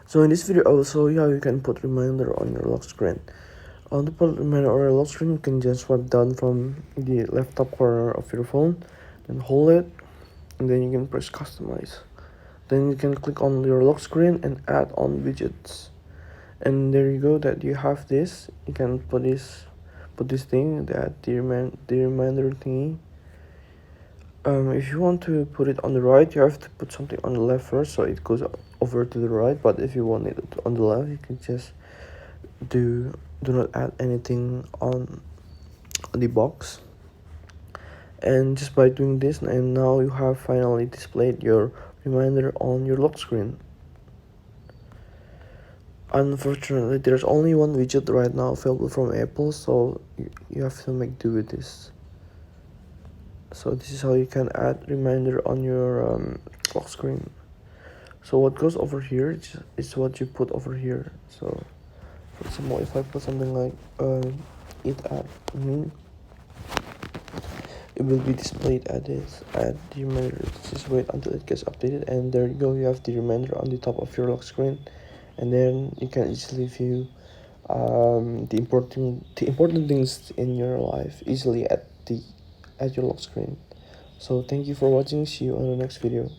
So in this video I will show you how you can put reminder on your lock screen. To put reminder on your lock screen, you can just swipe down from the left top corner of your phone, then hold it, and then you can press customize. Then you can click on your lock screen and add on widgets. And there you go, that you have this. You can put this thing, that the reminder thingy. If you want to put it on the right, you have to put something on the left first, so it goes over to the right. But if you want it on the left, you can just do not add anything on the box. And just by doing this, and now you have finally displayed your reminder on your lock screen. Unfortunately, there's only one widget right now available from Apple, so you have to make do with this. So this is how you can add reminder on your lock screen. So what goes over here is what you put over here. So for example, if I put something like it at me, it will be displayed at this at the reminder. Just wait until it gets updated, and there you go, you have the reminder on the top of your lock screen. And then you can easily view the important things in your life easily at your lock screen. So thank you for watching. See you on the next video.